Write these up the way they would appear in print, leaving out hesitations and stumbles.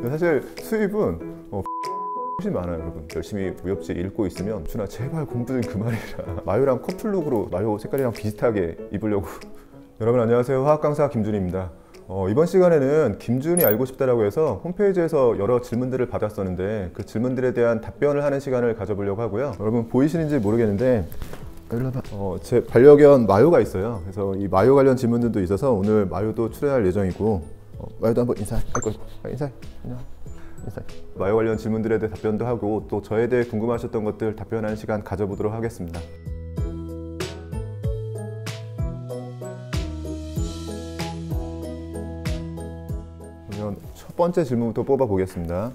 사실 수입은 훨씬 많아요. 여러분 열심히 무협지 읽고 있으면 준아 제발 공부 좀 그만해라. 마요랑 커플룩으로 마요 색깔이랑 비슷하게 입으려고. 여러분 안녕하세요. 화학 강사 김준입니다. 이번 시간에는 김준이 알고 싶다라고 해서 홈페이지에서 여러 질문들을 받았었는데 그 질문들에 대한 답변을 하는 시간을 가져보려고 하고요. 여러분 보이시는지 모르겠는데 제 반려견 마요가 있어요. 그래서 이 마요 관련 질문들도 있어서 오늘 마요도 출연할 예정이고, 마요도 한번 인사해. 인사해. 안녕. 인사해. 마요 관련 질문들에 대해 답변도 하고 또 저에 대해 궁금하셨던 것들 답변하는 시간 가져보도록 하겠습니다. 그러면 첫 번째 질문부터 뽑아 보겠습니다.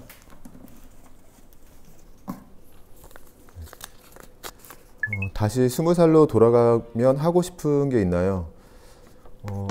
다시 20살로 돌아가면 하고 싶은 게 있나요?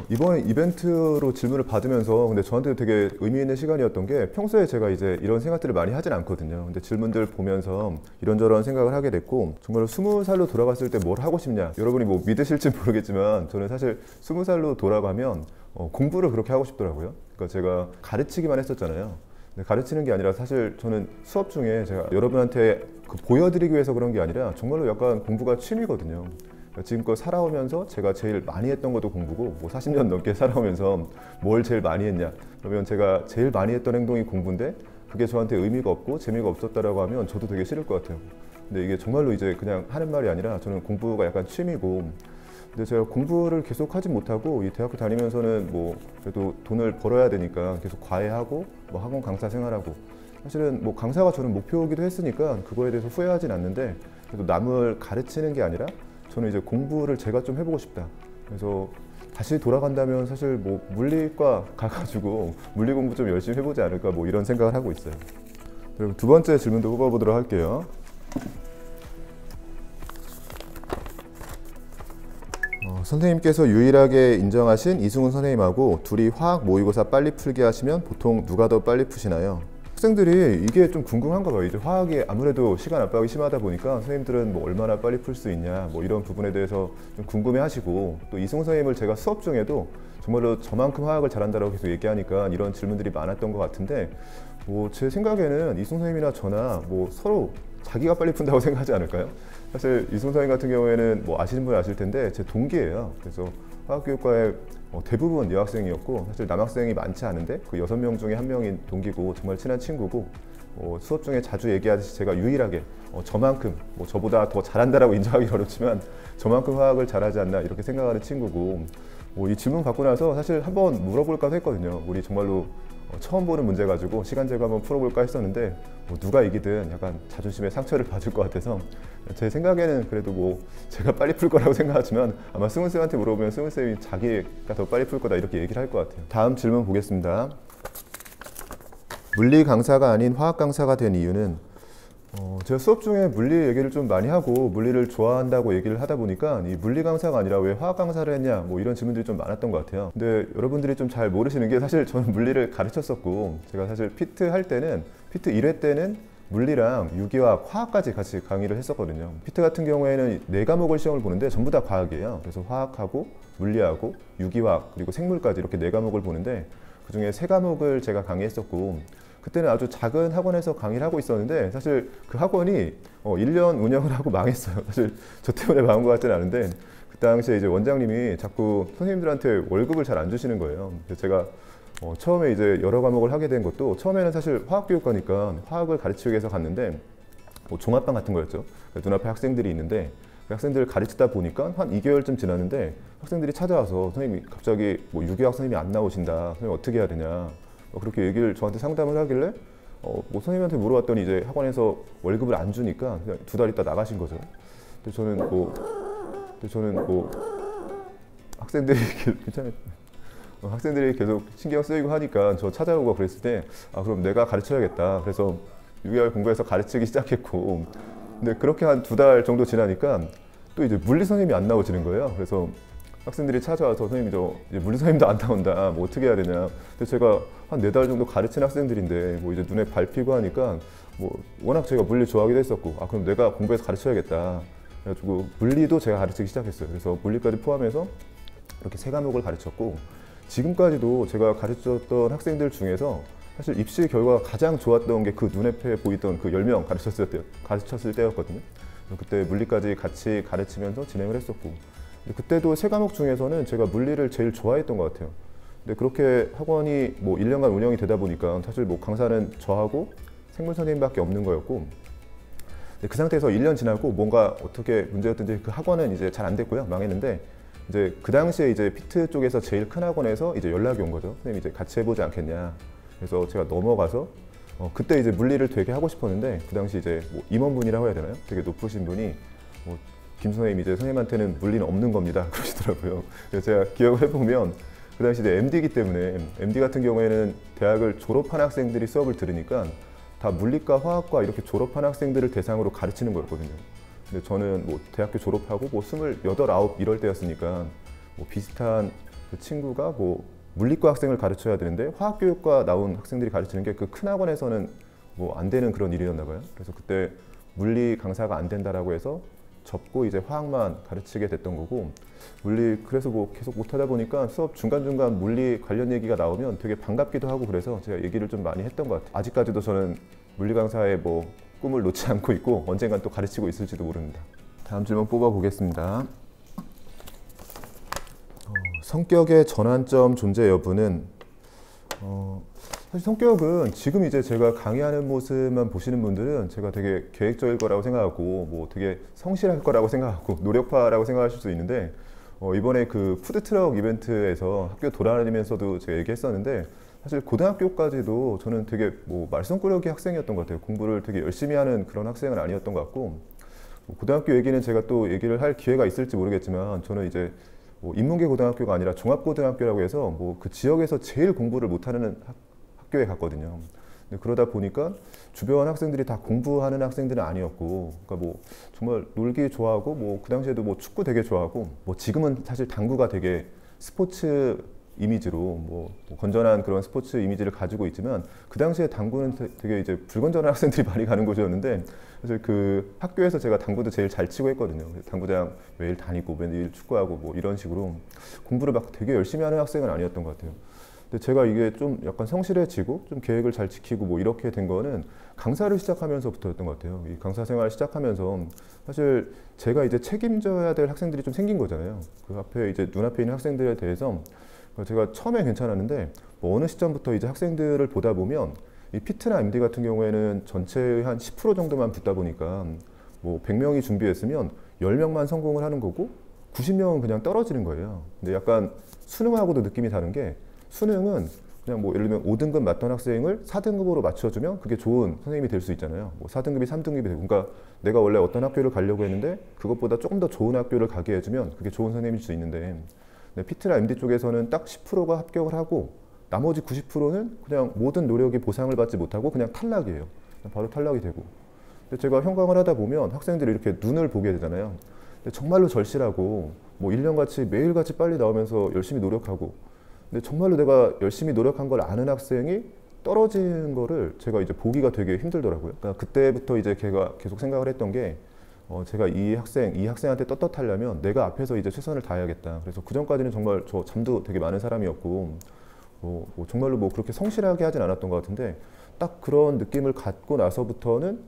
이번 이벤트로 질문을 받으면서 근데 저한테 되게 의미 있는 시간이었던 게, 평소에 제가 이제 이런 생각들을 많이 하진 않거든요. 근데 질문들 보면서 이런저런 생각을 하게 됐고, 정말 20살로 돌아갔을 때 뭘 하고 싶냐, 여러분이 뭐 믿으실지 모르겠지만 저는 사실 20살로 돌아가면 공부를 그렇게 하고 싶더라고요. 그러니까 제가 가르치기만 했었잖아요. 가르치는 게 아니라 사실 저는 수업 중에 제가 여러분한테 보여드리기 위해서 그런 게 아니라 정말로 약간 공부가 취미거든요. 그러니까 지금껏 살아오면서 제가 제일 많이 했던 것도 공부고, 뭐 40년 넘게 살아오면서 뭘 제일 많이 했냐, 그러면 제가 제일 많이 했던 행동이 공부인데 그게 저한테 의미가 없고 재미가 없었다라고 하면 저도 되게 싫을 것 같아요. 근데 이게 정말로 이제 그냥 하는 말이 아니라 저는 공부가 약간 취미고, 근데 제가 공부를 계속 하지 못하고 이 대학교 다니면서는 뭐 그래도 돈을 벌어야 되니까 계속 과외하고 뭐 학원 강사 생활하고, 사실은 뭐 강사가 저는 목표이기도 했으니까 그거에 대해서 후회하진 않는데, 그래도 남을 가르치는 게 아니라 저는 이제 공부를 제가 좀 해보고 싶다. 그래서 다시 돌아간다면 사실 뭐 물리과 가가지고 물리 공부 좀 열심히 해보지 않을까, 뭐 이런 생각을 하고 있어요. 그리고 두 번째 질문도 뽑아보도록 할게요. 선생님께서 유일하게 인정하신 이승훈 선생님하고 둘이 화학 모의고사 빨리 풀게 하시면 보통 누가 더 빨리 푸시나요? 학생들이 이게 좀 궁금한가 봐요. 이제 화학이 아무래도 시간 압박이 심하다 보니까 선생님들은 뭐 얼마나 빨리 풀 수 있냐, 뭐 이런 부분에 대해서 좀 궁금해 하시고, 또 이승훈 선생님을 제가 수업 중에도 정말로 저만큼 화학을 잘한다고 계속 얘기하니까 이런 질문들이 많았던 것 같은데, 뭐 제 생각에는 이승훈 선생님이나 저나 뭐 서로 자기가 빨리 푼다고 생각하지 않을까요? 사실 이승훈 선생님 같은 경우에는 뭐 아시는 분이 아실 텐데 제 동기예요. 그래서 화학교육과의 대부분 여학생이었고, 사실 남학생이 많지 않은데 그 6명 중에 1명인 동기고 정말 친한 친구고, 수업 중에 자주 얘기하듯이 제가 유일하게 저만큼, 뭐 저보다 더 잘한다라고 인정하기 어렵지만 저만큼 화학을 잘하지 않나 이렇게 생각하는 친구고, 이 질문 받고 나서 사실 한번 물어볼까 했거든요. 우리 정말로 처음 보는 문제 가지고 시간 제거 한번 풀어볼까 했었는데 누가 이기든 약간 자존심에 상처를 받을 것 같아서, 제 생각에는 그래도 뭐 제가 빨리 풀 거라고 생각하지만 아마 승훈 쌤한테 물어보면 승훈 쌤이 자기가 더 빨리 풀 거다 이렇게 얘기를 할 것 같아요. 다음 질문 보겠습니다. 물리 강사가 아닌 화학 강사가 된 이유는, 제가 수업 중에 물리 얘기를 좀 많이 하고 물리를 좋아한다고 얘기를 하다 보니까 이 물리 강사가 아니라 왜 화학 강사를 했냐, 뭐 이런 질문들이 좀 많았던 것 같아요. 근데 여러분들이 좀 잘 모르시는 게, 사실 저는 물리를 가르쳤었고, 제가 사실 피트 할 때는, 피트 1회 때는 물리랑 유기화학, 화학까지 같이 강의를 했었거든요. 피트 같은 경우에는 4과목을 시험을 보는데 전부 다 과학이에요. 그래서 화학하고 물리하고 유기화학 그리고 생물까지 이렇게 4과목을 보는데, 그중에 3과목을 제가 강의했었고, 그때는 아주 작은 학원에서 강의를 하고 있었는데 사실 그 학원이 1년 운영을 하고 망했어요. 사실 저 때문에 망한 것 같지는 않은데, 그 당시에 이제 원장님이 자꾸 선생님들한테 월급을 잘 안 주시는 거예요. 그래서 제가 처음에 이제 여러 과목을 하게 된 것도, 처음에는 사실 화학교육과니까 화학을 가르치기 위해서 갔는데 뭐 종합반 같은 거였죠. 눈앞에 학생들이 있는데 그 학생들을 가르치다 보니까 한 2개월쯤 지났는데 학생들이 찾아와서 선생님이 갑자기 뭐 유기화학 선생님이 안 나오신다, 선생님 어떻게 해야 되냐, 그렇게 얘기를 저한테 상담을 하길래 뭐 선생님한테 물어봤더니 이제 학원에서 월급을 안 주니까 그냥 2달 있다 나가신 거죠. 근데 저는 뭐 학생들이 괜찮아요. 학생들이 계속 신경 쓰이고 하니까 저 찾아오고 그랬을 때, 그럼 내가 가르쳐야겠다. 그래서 6개월 공부해서 가르치기 시작했고, 근데 그렇게 한 2달 정도 지나니까 또 이제 물리 선생님이 안 나오시는 거예요. 그래서 학생들이 찾아와서 선생님이 이제 물리 선생님도 안 나온다, 뭐 어떻게 해야 되냐. 근데 제가 한 4달 정도 가르친 학생들인데 뭐 이제 눈에 밟히고 하니까 뭐 워낙 제가 물리 좋아하기도 했었고, 그럼 내가 공부해서 가르쳐야겠다. 그래가지고 물리도 제가 가르치기 시작했어요. 그래서 물리까지 포함해서 이렇게 3과목을 가르쳤고, 지금까지도 제가 가르쳤던 학생들 중에서 사실 입시 결과가 가장 좋았던 게 그 눈앞에 보이던 그 10명 가르쳤을 때였거든요. 그때 물리까지 같이 가르치면서 진행을 했었고, 근데 그때도 세 과목 중에서는 제가 물리를 제일 좋아했던 것 같아요. 근데 그렇게 학원이 뭐 1년간 운영이 되다 보니까 사실 뭐 강사는 저하고 생물 선생님밖에 없는 거였고, 근데 그 상태에서 1년 지나고 뭔가 어떻게 문제였든지 그 학원은 이제 잘 안 됐고요. 망했는데, 이제 그 당시에 이제 피트 쪽에서 제일 큰 학원에서 이제 연락이 온 거죠. 선생님 이제 같이 해보지 않겠냐. 그래서 제가 넘어가서 그때 이제 물리를 되게 하고 싶었는데, 그 당시 이제 뭐 임원분이라고 해야 되나요? 되게 높으신 분이 김 선생님 이제 선생님한테는 물리는 없는 겁니다 그러시더라고요. 그래서 제가 기억을 해보면 그 당시 이제 MD이기 때문에, MD 같은 경우에는 대학을 졸업한 학생들이 수업을 들으니까 다 물리과, 화학과 이렇게 졸업한 학생들을 대상으로 가르치는 거였거든요. 근데 저는 뭐 대학교 졸업하고 뭐 28, 9 이럴 때였으니까 뭐 비슷한 그 친구가 뭐 물리과 학생을 가르쳐야 되는데 화학교육과 나온 학생들이 가르치는 게 그 큰 학원에서는 뭐 안 되는 그런 일이었나 봐요. 그래서 그때 물리 강사가 안 된다라고 해서 접고 이제 화학만 가르치게 됐던 거고, 물리 그래서 뭐 계속 못하다 보니까 수업 중간중간 물리 관련 얘기가 나오면 되게 반갑기도 하고, 그래서 제가 얘기를 좀 많이 했던 것 같아요. 아직까지도 저는 물리 강사의 뭐 꿈을 놓지 않고 있고 언젠간 또 가르치고 있을지도 모릅니다. 다음 질문 뽑아보겠습니다. 성격의 전환점 존재 여부는 사실 성격은 지금 이제 제가 강의하는 모습만 보시는 분들은 제가 되게 계획적일 거라고 생각하고 뭐 되게 성실할 거라고 생각하고 노력파라고 생각하실 수 있는데, 이번에 그 푸드트럭 이벤트에서 학교 돌아다니면서도 제가 얘기했었는데, 사실 고등학교까지도 저는 되게 뭐 말썽꾸러기 학생이었던 것 같아요. 공부를 되게 열심히 하는 그런 학생은 아니었던 것 같고, 고등학교 얘기는 제가 또 얘기를 할 기회가 있을지 모르겠지만, 저는 이제 뭐 인문계 고등학교가 아니라 종합고등학교라고 해서 뭐 그 지역에서 제일 공부를 못하는 학교에 갔거든요. 근데 그러다 보니까 주변 학생들이 다 공부하는 학생들은 아니었고, 그러니까 뭐 정말 놀기 좋아하고, 뭐 그 당시에도 뭐 축구 되게 좋아하고, 뭐 지금은 사실 당구가 되게 스포츠 이미지로 뭐 건전한 그런 스포츠 이미지를 가지고 있지만, 그 당시에 당구는 되게 이제 불건전한 학생들이 많이 가는 곳이었는데, 사실 그 학교에서 제가 당구도 제일 잘 치고 했거든요. 당구장 매일 다니고 매일 축구하고 뭐 이런 식으로 공부를 막 되게 열심히 하는 학생은 아니었던 것 같아요. 근데 제가 이게 좀 약간 성실해지고 좀 계획을 잘 지키고 뭐 이렇게 된 거는 강사를 시작하면서부터였던 것 같아요. 이 강사 생활을 시작하면서 사실 제가 이제 책임져야 될 학생들이 좀 생긴 거잖아요. 그 앞에 이제 눈앞에 있는 학생들에 대해서 제가 처음에 괜찮았는데, 뭐 어느 시점부터 이제 학생들을 보다 보면 이 피트나 MD 같은 경우에는 전체의 한 10% 정도만 붙다 보니까 뭐 100명이 준비했으면 10명만 성공을 하는 거고 90명은 그냥 떨어지는 거예요. 근데 약간 수능하고도 느낌이 다른 게, 수능은 그냥 뭐 예를 들면 5등급 맞던 학생을 4등급으로 맞춰주면 그게 좋은 선생님이 될 수 있잖아요. 뭐 4등급이 3등급이 되고, 그러니까 내가 원래 어떤 학교를 가려고 했는데 그것보다 조금 더 좋은 학교를 가게 해주면 그게 좋은 선생님일 수 있는데, 피트나 MD 쪽에서는 딱 10%가 합격을 하고 나머지 90%는 그냥 모든 노력이 보상을 받지 못하고 그냥 탈락이에요. 바로 탈락이 되고. 근데 제가 현강을 하다 보면 학생들이 이렇게 눈을 보게 되잖아요. 근데 정말로 절실하고 뭐 1년같이 매일같이 빨리 나오면서 열심히 노력하고, 근데 정말로 내가 열심히 노력한 걸 아는 학생이 떨어진 거를 제가 이제 보기가 되게 힘들더라고요. 그러니까 그때부터 이제 제가 계속 생각을 했던 게, 제가 이 학생한테 떳떳하려면 내가 앞에서 이제 최선을 다해야겠다. 그래서 그 전까지는 정말 저 잠도 되게 많은 사람이었고, 뭐 정말로 뭐 그렇게 성실하게 하진 않았던 것 같은데, 딱 그런 느낌을 갖고 나서부터는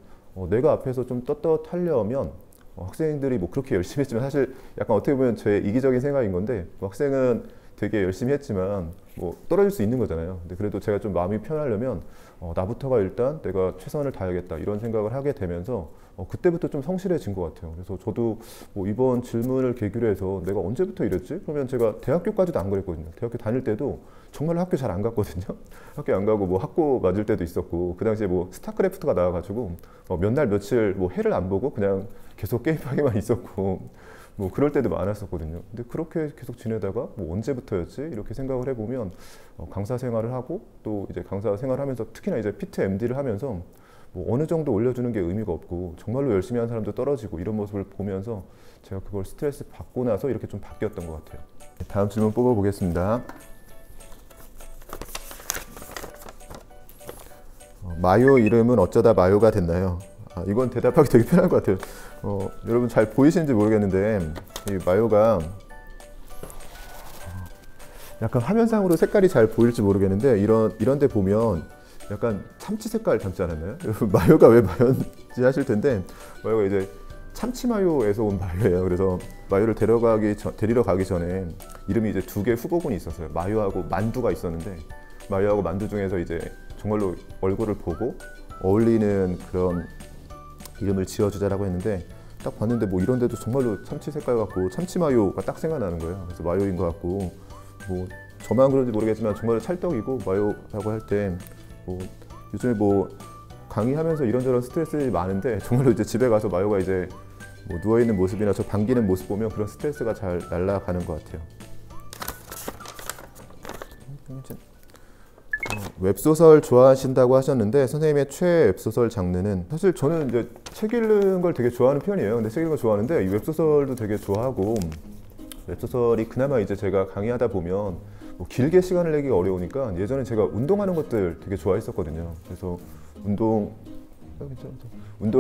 내가 앞에서 좀 떳떳하려면 학생들이 뭐 그렇게 열심히 했지만, 사실 약간 어떻게 보면 제 이기적인 생각인 건데, 뭐 학생은 되게 열심히 했지만 뭐 떨어질 수 있는 거잖아요. 근데 그래도 제가 좀 마음이 편하려면 나부터가 일단 내가 최선을 다해야겠다 이런 생각을 하게 되면서 그때부터 좀 성실해진 것 같아요. 그래서 저도 뭐 이번 질문을 계기로 해서 내가 언제부터 이랬지? 그러면 제가 대학교까지도 안 그랬거든요. 대학교 다닐 때도 정말 학교 잘 안 갔거든요. 학교 안 가고 뭐 학고 맞을 때도 있었고, 그 당시에 뭐 스타크래프트가 나와가지고 몇 날 며칠 뭐 해를 안 보고 그냥 계속 게임하기만 있었고, 뭐 그럴 때도 많았었거든요. 근데 그렇게 계속 지내다가 뭐 언제부터였지? 이렇게 생각을 해보면 강사 생활을 하고, 또 이제 강사 생활하면서 특히나 이제 피트 MD를 하면서 뭐 어느 정도 올려주는 게 의미가 없고 정말로 열심히 한 사람도 떨어지고 이런 모습을 보면서 제가 그걸 스트레스 받고 나서 이렇게 좀 바뀌었던 것 같아요. 다음 질문 뽑아보겠습니다. 마요 이름은 어쩌다 마요가 됐나요? 이건 대답하기 되게 편한 것 같아요. 여러분 잘 보이시는지 모르겠는데, 이 마요가 약간 화면상으로 색깔이 잘 보일지 모르겠는데, 이런 데 보면 약간 참치 색깔 닮지 않았나요? 여러분 마요가 왜 마요인지 하실 텐데 마요가 이제 참치 마요에서 온 마요예요. 그래서 마요를 데리러 가기 전에 이름이 이제 두 개 후보군이 있었어요. 마요하고 만두가 있었는데 마요하고 만두 중에서 이제 정말로 얼굴을 보고 어울리는 그런 이름을 지어주자라고 했는데 딱 봤는데 뭐 이런 데도 정말로 참치 색깔 같고 참치 마요가 딱 생각나는 거예요. 그래서 마요인 것 같고 뭐 저만 그런지 모르겠지만 정말로 찰떡이고 마요라고 할 때 뭐 요즘에 뭐 강의하면서 이런저런 스트레스들이 많은데 정말로 이제 집에 가서 마요가 이제 뭐 누워있는 모습이나 저 반기는 모습 보면 그런 스트레스가 잘 날아가는 것 같아요. 웹소설 좋아하신다고 하셨는데 선생님의 최애 웹소설 장르는 사실 저는 이제 책 읽는 걸 되게 좋아하는 편이에요. 근데 책 읽는 걸 좋아하는데 이 웹소설도 되게 좋아하고 웹소설이 그나마 이제 제가 강의하다 보면 뭐 길게 시간을 내기가 어려우니까 예전에 제가 운동하는 것들 되게 좋아했었거든요. 그래서 운동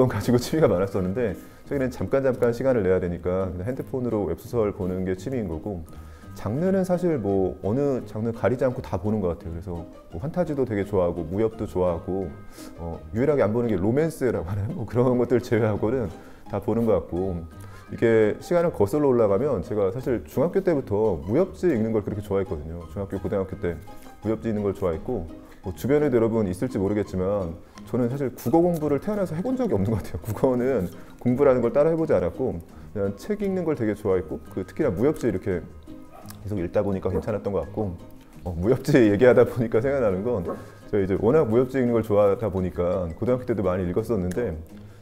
가지고 취미가 많았었는데 최근엔 잠깐 시간을 내야 되니까 그냥 핸드폰으로 웹소설 보는 게 취미인 거고 장르는 사실 뭐 어느 장르 가리지 않고 다 보는 것 같아요. 그래서 뭐 환타지도 되게 좋아하고 무협도 좋아하고 유일하게 안 보는 게 로맨스라고 하나요? 뭐 그런 것들 제외하고는 다 보는 것 같고 이게 시간을 거슬러 올라가면 제가 사실 중학교 때부터 무협지 읽는 걸 그렇게 좋아했거든요. 중학교, 고등학교 때 무협지 읽는 걸 좋아했고 뭐 주변에도 여러분 있을지 모르겠지만 저는 사실 국어 공부를 태어나서 해본 적이 없는 것 같아요. 국어는 공부라는 걸 따라 해보지 않았고 그냥 책 읽는 걸 되게 좋아했고 특히나 무협지 이렇게 계속 읽다 보니까 괜찮았던 것 같고 무협지 얘기하다 보니까 생각나는 건 제가 이제 워낙 무협지 읽는 걸 좋아하다 보니까 고등학교 때도 많이 읽었었는데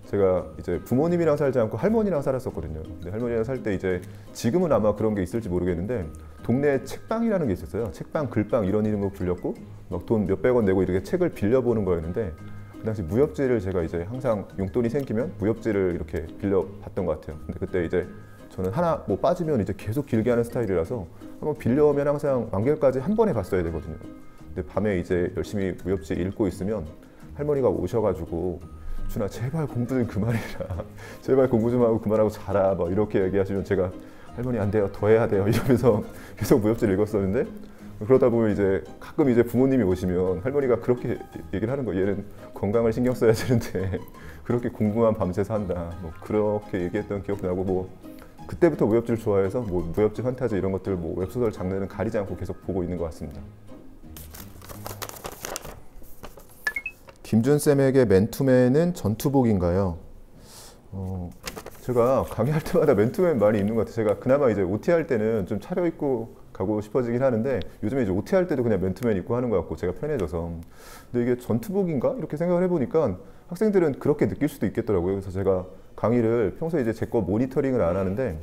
제가 이제 부모님이랑 살지 않고 할머니랑 살았었거든요. 근데 할머니랑 살 때 이제 지금은 아마 그런 게 있을지 모르겠는데 동네에 책방이라는 게 있었어요. 책방, 글방 이런 이름으로 불렸고 막 돈 몇백 원 내고 이렇게 책을 빌려보는 거였는데 그 당시 무협지를 제가 이제 항상 용돈이 생기면 무협지를 이렇게 빌려봤던 것 같아요. 근데 그때 이제 저는 하나 뭐 빠지면 이제 계속 길게 하는 스타일이라서 한번 빌려오면 항상 완결까지 한 번에 봤어야 되거든요. 근데 밤에 이제 열심히 무협지 읽고 있으면 할머니가 오셔가지고 준아 제발 공부 좀 그만해라. 제발 공부 좀 하고 그만하고 자라. 막 이렇게 얘기하시면 제가 할머니 안 돼요. 더 해야 돼요. 이러면서 계속 무협지를 읽었었는데 그러다 보면 이제 가끔 이제 부모님이 오시면 할머니가 그렇게 얘기를 하는 거예요. 얘는 건강을 신경 써야 되는데 그렇게 공부만 밤새서 한다. 뭐 그렇게 얘기했던 기억도 나고 뭐 그때부터 무협지를 좋아해서 뭐 무협지, 판타지 이런 것들 뭐 웹소설 장르는 가리지 않고 계속 보고 있는 것 같습니다. 김준쌤에게 맨투맨은 전투복인가요? 제가 강의할 때마다 맨투맨 많이 입는 것 같아요. 제가 그나마 이제 OT 할 때는 좀 차려입고 가고 싶어지긴 하는데 요즘에 이제 OT 할 때도 그냥 맨투맨 입고 하는 것 같고 제가 편해져서 근데 이게 전투복인가? 이렇게 생각을 해보니까 학생들은 그렇게 느낄 수도 있겠더라고요. 그래서 제가 강의를 평소에 이제 제 거 모니터링을 안 하는데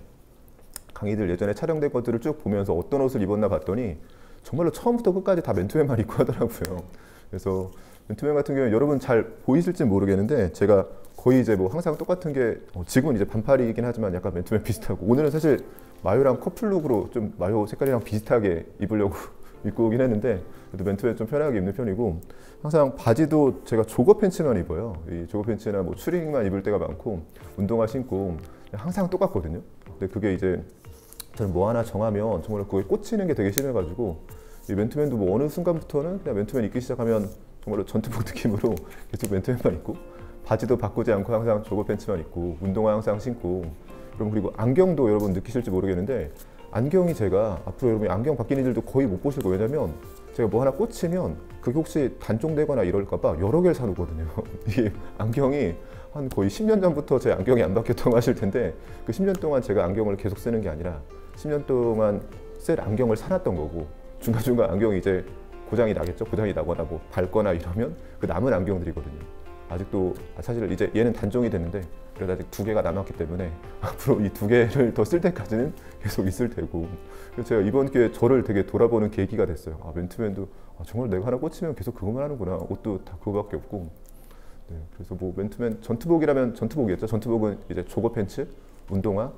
강의들 예전에 촬영된 것들을 쭉 보면서 어떤 옷을 입었나 봤더니 정말로 처음부터 끝까지 다 맨투맨만 입고 하더라고요. 그래서 맨투맨 같은 경우는 여러분 잘 보이실지 모르겠는데 제가 거의 이제 뭐 항상 똑같은 게 지금은 이제 반팔이긴 하지만 약간 맨투맨 비슷하고 오늘은 사실 마요랑 커플룩으로 좀 마요 색깔이랑 비슷하게 입으려고 입고 오긴 했는데 그래도 맨투맨 좀 편하게 입는 편이고 항상 바지도 제가 조거 팬츠만 입어요. 이 조거 팬츠나 뭐 추리닝만 입을 때가 많고 운동화 신고 항상 똑같거든요. 근데 그게 이제 저는 뭐 하나 정하면 정말 그거에 꽂히는 게 되게 심해가지고 이 맨투맨도 뭐 어느 순간부터는 그냥 맨투맨 입기 시작하면 정말로 전투복 느낌으로 계속 맨투맨만 입고 바지도 바꾸지 않고 항상 조거 팬츠만 입고 운동화 항상 신고 여러분 그리고 안경도 여러분 느끼실지 모르겠는데 안경이 제가 앞으로 여러분이 안경 바뀌는 일도 거의 못 보실 거예요. 왜냐면 제가 뭐 하나 꽂히면 그게 혹시 단종되거나 이럴까 봐 여러 개를 사놓거든요. 이게 안경이 한 거의 10년 전부터 제 안경이 안 바뀌었다고 하실 텐데 그 10년 동안 제가 안경을 계속 쓰는 게 아니라 10년 동안 쓸 안경을 사놨던 거고 중간중간 안경이 이제 고장이 나겠죠. 고장이 나거나 뭐 닳거나 이러면 그 남은 안경들이거든요. 아직도 사실 이제 얘는 단종이 됐는데 그래도 아직 2개가 남았기 때문에 앞으로 이 2개를 더 쓸 때까지는 계속 있을 테고 그래서 제가 이번 기회에 저를 되게 돌아보는 계기가 됐어요. 맨투맨도 정말 내가 하나 꽂히면 계속 그것만 하는구나. 옷도 다 그거밖에 없고 네, 그래서 뭐 맨투맨 전투복이라면 전투복이었죠. 전투복은 이제 조거 팬츠, 운동화,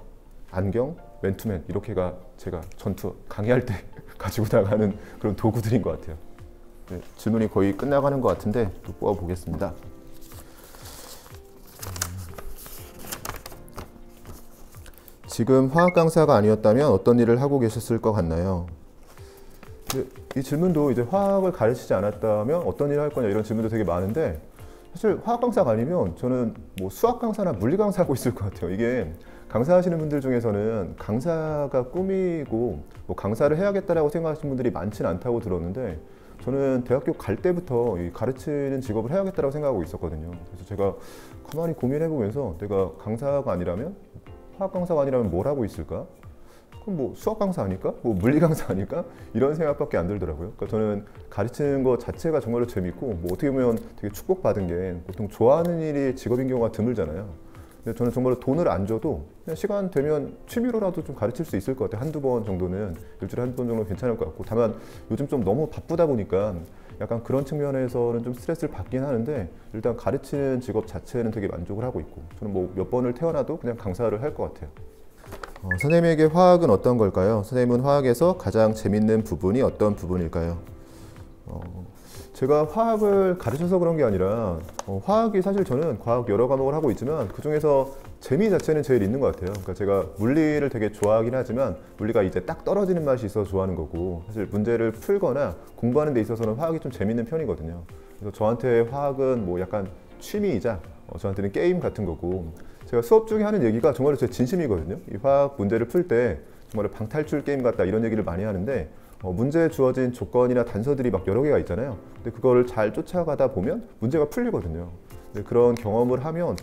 안경, 맨투맨 이렇게가 제가 전투 강의할 때 가지고 나가는 그런 도구들인 것 같아요. 네, 질문이 거의 끝나가는 것 같은데 또 뽑아보겠습니다. 지금 화학 강사가 아니었다면 어떤 일을 하고 계셨을 것 같나요? 네, 이 질문도 이제 화학을 가르치지 않았다면 어떤 일을 할 거냐 이런 질문도 되게 많은데 사실 화학 강사가 아니면 저는 뭐 수학 강사나 물리 강사 하고 있을 것 같아요. 이게 강사하시는 분들 중에서는 강사가 꿈이고 뭐 강사를 해야겠다라고 생각하시는 분들이 많지는 않다고 들었는데 저는 대학교 갈 때부터 이 가르치는 직업을 해야겠다라고 생각하고 있었거든요. 그래서 제가 가만히 고민해보면서 내가 강사가 아니라면 화학 강사가 아니라면 뭘 하고 있을까? 그럼 뭐 수학 강사 아닐까? 뭐 물리 강사 아닐까? 이런 생각밖에 안 들더라고요. 그러니까 저는 가르치는 것 자체가 정말로 재밌고 뭐 어떻게 보면 되게 축복받은 게 보통 좋아하는 일이 직업인 경우가 드물잖아요. 근데 저는 정말로 돈을 안 줘도 그냥 시간 되면 취미로라도 좀 가르칠 수 있을 것 같아요. 한두 번 정도는 일주일에 한두 번 정도는 괜찮을 것 같고 다만 요즘 좀 너무 바쁘다 보니까 약간 그런 측면에서는 좀 스트레스를 받긴 하는데 일단 가르치는 직업 자체는 되게 만족을 하고 있고 저는 뭐 몇 번을 태어나도 그냥 강사를 할 것 같아요. 선생님에게 화학은 어떤 걸까요? 선생님은 화학에서 가장 재밌는 부분이 어떤 부분일까요? 제가 화학을 가르쳐서 그런 게 아니라 화학이 사실 저는 과학 여러 과목을 하고 있지만 그 중에서 재미 자체는 제일 있는 것 같아요. 그러니까 제가 물리를 되게 좋아하긴 하지만 물리가 이제 딱 떨어지는 맛이 있어서 좋아하는 거고 사실 문제를 풀거나 공부하는 데 있어서는 화학이 좀 재밌는 편이거든요. 그래서 저한테 화학은 뭐 약간 취미이자 저한테는 게임 같은 거고 제가 수업 중에 하는 얘기가 정말로 제 진심이거든요. 이 화학 문제를 풀 때 정말로 방탈출 게임 같다 이런 얘기를 많이 하는데 문제에 주어진 조건이나 단서들이 막 여러 개가 있잖아요. 근데 그거를 잘 쫓아가다 보면 문제가 풀리거든요. 근데 그런 경험을 하면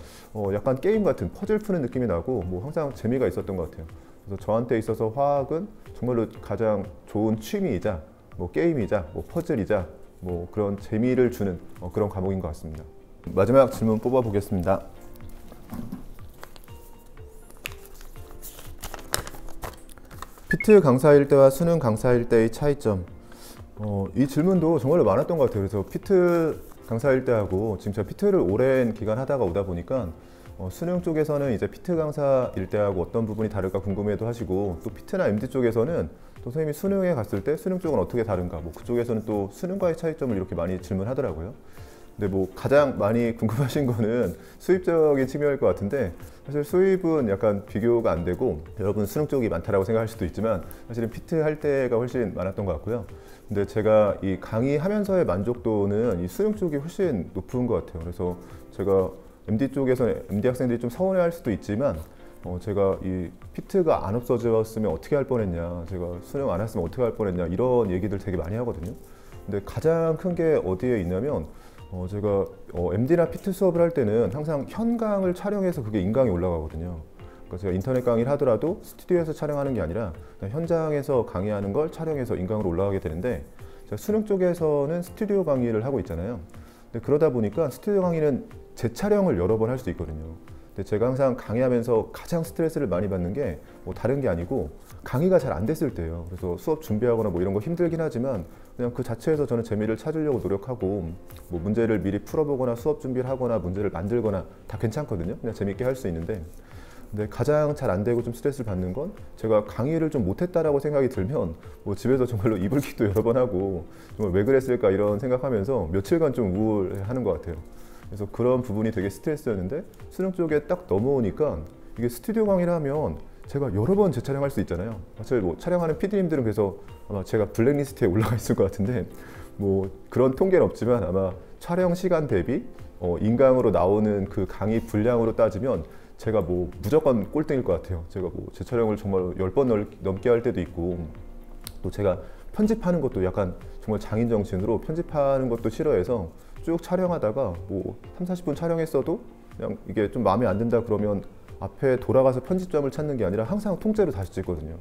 약간 게임 같은 퍼즐 푸는 느낌이 나고 뭐 항상 재미가 있었던 것 같아요. 그래서 저한테 있어서 화학은 정말로 가장 좋은 취미이자 뭐 게임이자 뭐 퍼즐이자 뭐 그런 재미를 주는 그런 과목인 것 같습니다. 마지막 질문 뽑아 보겠습니다. 피트 강사일 때와 수능 강사일 때의 차이점. 이 질문도 정말로 많았던 것 같아요. 그래서 피트 강사일 때하고 지금 제가 피트를 오랜 기간 하다가 오다 보니까 수능 쪽에서는 이제 피트 강사일 때하고 어떤 부분이 다를까 궁금해도 하시고 또 피트나 MD 쪽에서는 또 선생님이 수능에 갔을 때 수능 쪽은 어떻게 다른가 뭐 그쪽에서는 또 수능과의 차이점을 이렇게 많이 질문하더라고요. 근데 뭐 가장 많이 궁금하신 거는 수입적인 측면일 것 같은데 사실 수입은 약간 비교가 안 되고 여러분 수능 쪽이 많다라고 생각할 수도 있지만 사실은 피트 할 때가 훨씬 많았던 것 같고요. 근데 제가 이 강의하면서의 만족도는 이 수능 쪽이 훨씬 높은 것 같아요. 그래서 제가 MD 쪽에서는 MD 학생들이 좀 서운해할 수도 있지만 제가 이 피트가 안 없어졌으면 어떻게 할 뻔했냐, 제가 수능 안 했으면 어떻게 할 뻔했냐 이런 얘기들 되게 많이 하거든요. 근데 가장 큰 게 어디에 있냐면 제가 MD나 피트 수업을 할 때는 항상 현강을 촬영해서 그게 인강에 올라가거든요. 그러니까 제가 인터넷 강의를 하더라도 스튜디오에서 촬영하는 게 아니라 현장에서 강의하는 걸 촬영해서 인강으로 올라가게 되는데 제가 수능 쪽에서는 스튜디오 강의를 하고 있잖아요. 근데 그러다 보니까 스튜디오 강의는 재촬영을 여러 번 할 수 있거든요. 근데 제가 항상 강의하면서 가장 스트레스를 많이 받는 게 뭐 다른 게 아니고 강의가 잘 안 됐을 때예요. 그래서 수업 준비하거나 뭐 이런 거 힘들긴 하지만 그냥 그 자체에서 저는 재미를 찾으려고 노력하고 뭐 문제를 미리 풀어보거나 수업 준비를 하거나 문제를 만들거나 다 괜찮거든요. 그냥 재밌게 할 수 있는데 근데 가장 잘 안 되고 좀 스트레스를 받는 건 제가 강의를 좀 못했다라고 생각이 들면 뭐 집에서 정말로 이불킥도 여러 번 하고 정말 왜 그랬을까 이런 생각하면서 며칠간 좀 우울해하는 것 같아요. 그래서 그런 부분이 되게 스트레스였는데 수능 쪽에 딱 넘어오니까 이게 스튜디오 강의를 하면 제가 여러 번 재촬영할 수 있잖아요. 사실 뭐 촬영하는 PD님들은 그래서 아마 제가 블랙리스트에 올라가 있을 것 같은데 뭐 그런 통계는 없지만 아마 촬영 시간 대비 인강으로 나오는 그 강의 분량으로 따지면 제가 뭐 무조건 꼴등일 것 같아요. 제가 뭐 재촬영을 정말 10번 넘게 할 때도 있고 또 제가 편집하는 것도 약간 정말 장인 정신으로 편집하는 것도 싫어해서 쭉 촬영하다가 뭐 30-40분 촬영했어도 그냥 이게 좀 마음에 안 든다 그러면 앞에 돌아가서 편집점을 찾는 게 아니라 항상 통째로 다시 찍거든요.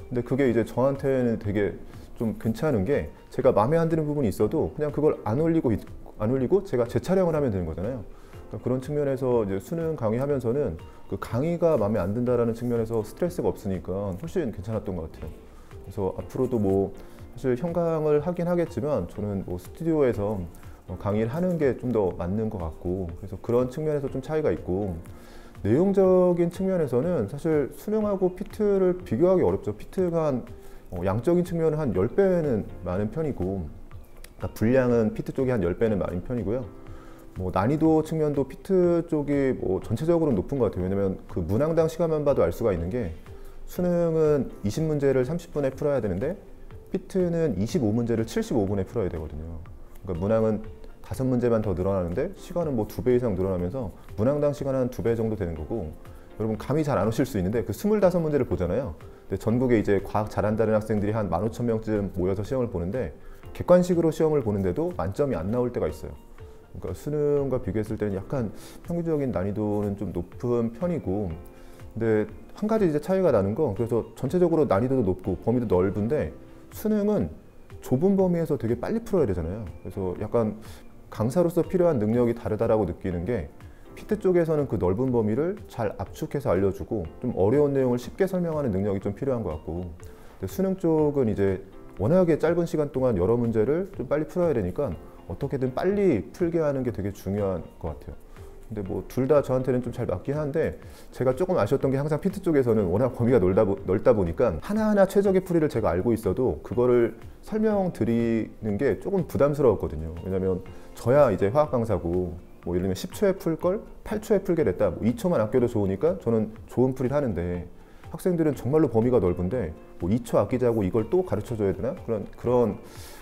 근데 그게 이제 저한테는 되게 좀 괜찮은 게 제가 마음에 안 드는 부분이 있어도 그냥 그걸 안 올리고 제가 재촬영을 하면 되는 거잖아요. 그러니까 그런 측면에서 이제 수능 강의하면서는 그 강의가 마음에 안 든다라는 측면에서 스트레스가 없으니까 훨씬 괜찮았던 것 같아요. 그래서 앞으로도 뭐 사실 현강을 하긴 하겠지만 저는 뭐 스튜디오에서 강의를 하는 게 좀 더 맞는 것 같고 그래서 그런 측면에서 좀 차이가 있고 내용적인 측면에서는 사실 수능하고 피트를 비교하기 어렵죠. 피트가 한 양적인 측면은 한 10배는 많은 편이고 그러니까 분량은 피트 쪽이 한 10배는 많은 편이고요. 뭐 난이도 측면도 피트 쪽이 뭐 전체적으로 높은 것 같아요. 왜냐면 그 문항당 시간만 봐도 알 수가 있는 게 수능은 20문제를 30분에 풀어야 되는데 피트는 25문제를 75분에 풀어야 되거든요. 그러니까 문항은 5문제만 더 늘어나는데 시간은 뭐 2배 이상 늘어나면서 문항당 시간은 한 2배 정도 되는 거고, 여러분 감이 잘 안 오실 수 있는데 그 25문제를 보잖아요. 근데 전국에 이제 과학 잘한다는 학생들이 한 15,000명쯤 모여서 시험을 보는데 객관식으로 시험을 보는데도 만점이 안 나올 때가 있어요. 그러니까 수능과 비교했을 때는 약간 평균적인 난이도는 좀 높은 편이고, 근데 한 가지 이제 차이가 나는 거, 그래서 전체적으로 난이도도 높고 범위도 넓은데 수능은 좁은 범위에서 되게 빨리 풀어야 되잖아요. 그래서 약간 강사로서 필요한 능력이 다르다라고 느끼는 게, 피트 쪽에서는 그 넓은 범위를 잘 압축해서 알려주고 좀 어려운 내용을 쉽게 설명하는 능력이 좀 필요한 것 같고, 근데 수능 쪽은 이제 워낙에 짧은 시간 동안 여러 문제를 좀 빨리 풀어야 되니까 어떻게든 빨리 풀게 하는 게 되게 중요한 것 같아요. 근데 뭐 둘 다 저한테는 좀 잘 맞긴 한데, 제가 조금 아쉬웠던 게 항상 피트 쪽에서는 워낙 범위가 넓다 보니까 하나하나 최적의 풀이를 제가 알고 있어도 그거를 설명드리는 게 조금 부담스러웠거든요. 왜냐면 저야 이제 화학 강사고, 뭐 예를 들면 10초에 풀 걸 8초에 풀게 됐다, 뭐 2초만 아껴도 좋으니까 저는 좋은 풀이를 하는데, 학생들은 정말로 범위가 넓은데 뭐 2초 아끼자고 이걸 또 가르쳐 줘야 되나?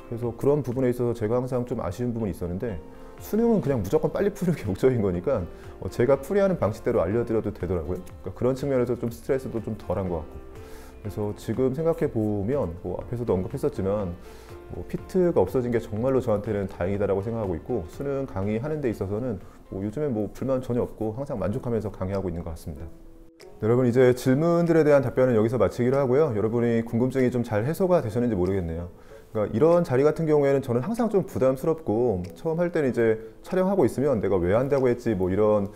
그래서 그런 부분에 있어서 제가 항상 좀 아쉬운 부분이 있었는데, 수능은 그냥 무조건 빨리 푸는 게 목적인 거니까 제가 풀이하는 방식대로 알려드려도 되더라고요. 그러니까 그런 측면에서 좀 스트레스도 좀 덜한 것 같고, 그래서 지금 생각해 보면 뭐 앞에서도 언급했었지만 뭐 피트가 없어진 게 정말로 저한테는 다행이다라고 생각하고 있고, 수능 강의하는 데 있어서는 뭐 요즘에 뭐 불만 전혀 없고 항상 만족하면서 강의하고 있는 것 같습니다. 여러분, 이제 질문들에 대한 답변은 여기서 마치기로 하고요. 여러분이 궁금증이 좀 잘 해소가 되셨는지 모르겠네요. 그러니까 이런 자리 같은 경우에는 저는 항상 좀 부담스럽고, 처음 할 때는 이제 촬영하고 있으면 내가 왜 한다고 했지 뭐 이런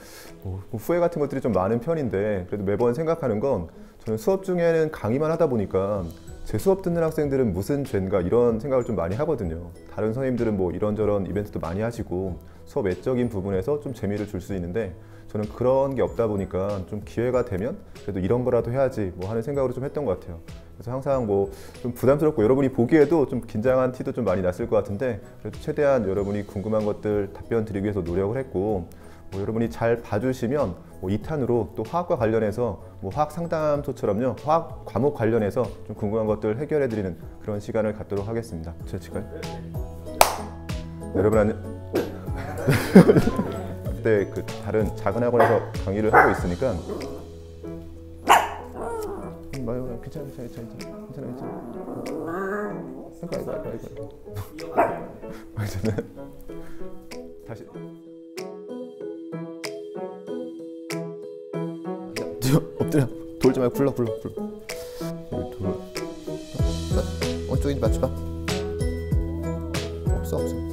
후회 같은 것들이 좀 많은 편인데, 그래도 매번 생각하는 건 저는 수업 중에는 강의만 하다 보니까 제 수업 듣는 학생들은 무슨 죄인가 이런 생각을 좀 많이 하거든요. 다른 선생님들은 뭐 이런저런 이벤트도 많이 하시고 수업 외적인 부분에서 좀 재미를 줄 수 있는데, 저는 그런 게 없다 보니까 좀 기회가 되면 그래도 이런 거라도 해야지 뭐 하는 생각으로 좀 했던 것 같아요. 그래서 항상 뭐 좀 부담스럽고 여러분이 보기에도 좀 긴장한 티도 좀 많이 났을 것 같은데, 그래도 최대한 여러분이 궁금한 것들 답변 드리기 위해서 노력을 했고, 뭐 여러분이 잘 봐주시면 뭐 2탄으로 또 화학과 관련해서 뭐 화학 상담소처럼요, 화학 과목 관련해서 좀 궁금한 것들 해결해 드리는 그런 시간을 갖도록 하겠습니다. 제가 칠까요? 여러분 안녕. 그때 그 다른 작은 학원에서 강의를 하고 있으니까 괜찮아. 아이고. 다시. 엎드려. 돌지 말고 굴러. 오른쪽에 맞춰봐. 없어.